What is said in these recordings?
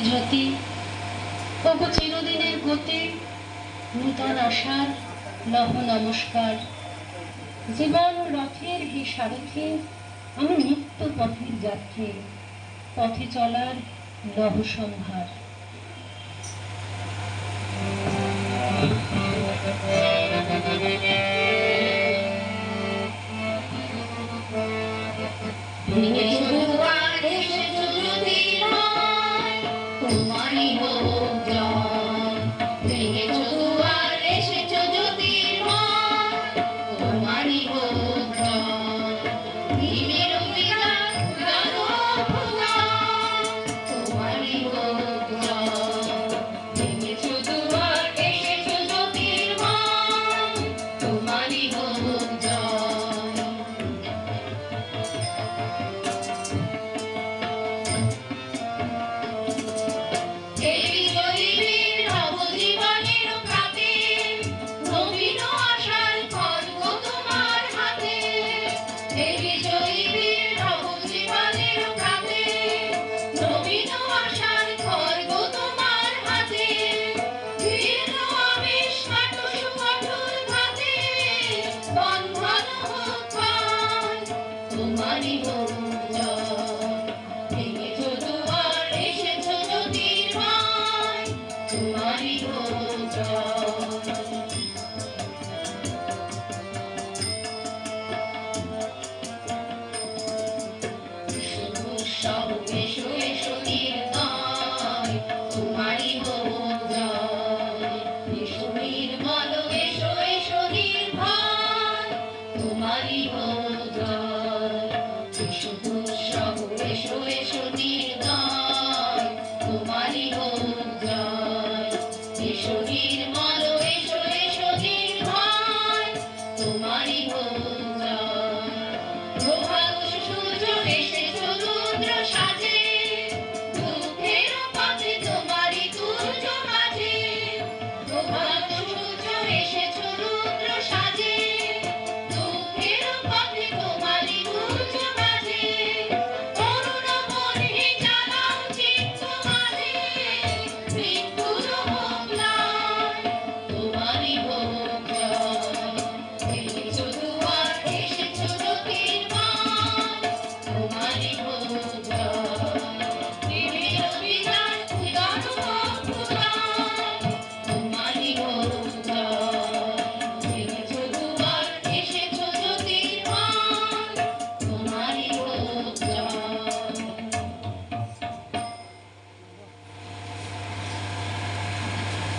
জ্যোতি ওগো চিরদিনের গতি, নূতন আশার লহ নমস্কার। জীবন রথের হে সারথি, আমি নিত্য পথের যাত্রী, পথে চলার লহ সম্ভার।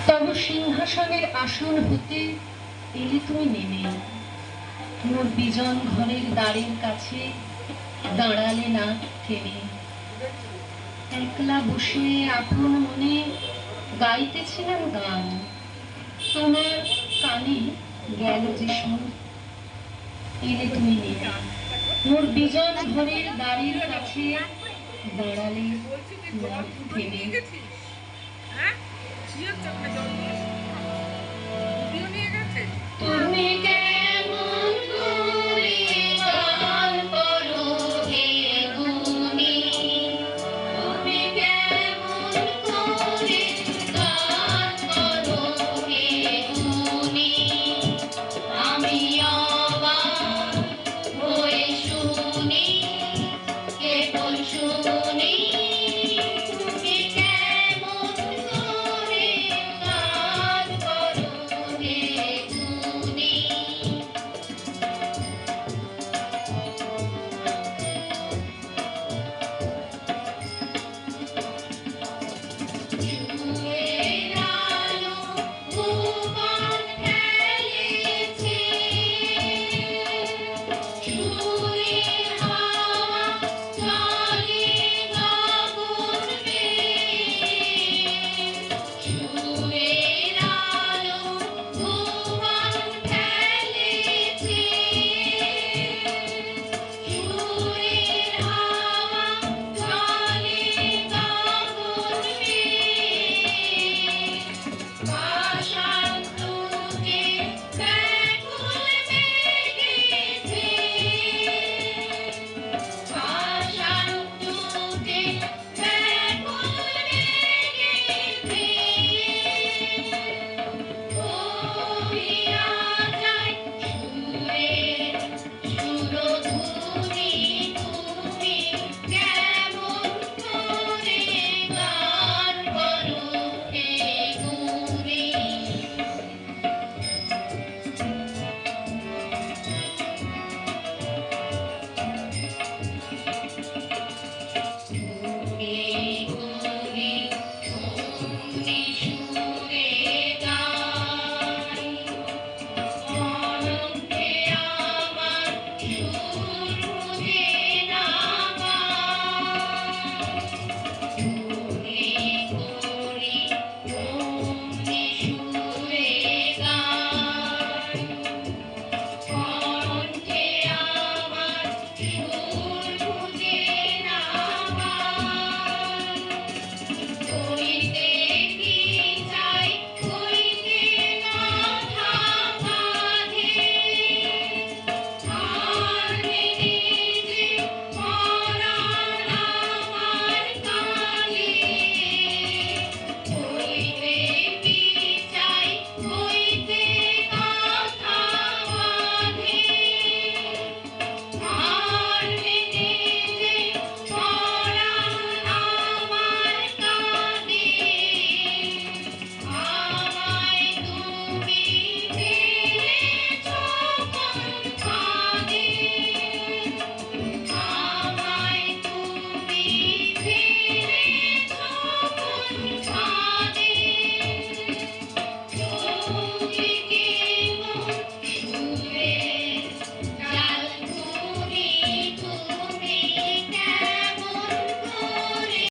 তব সিংহাসনের আসন হতে এলে তুমি নেমে, মোর বিজন ঘরের দ্বারের কাছে দাঁড়ালে না থেমে। একলা বসে আপন মনে গাইতেছিলাম গান, তোমার কানে গেল যে শুন, এলে তুমি নেমে, মোর বিজন ঘরের দ্বারের কাছে দাঁড়ালে না থেমে। তুমি কেমন করে গান করো হে গুণী, তুমি কেমন করে গান করো হে গুণী, আমি অবাক হয়ে শুনি, কেবল শুনি। তুমি ওই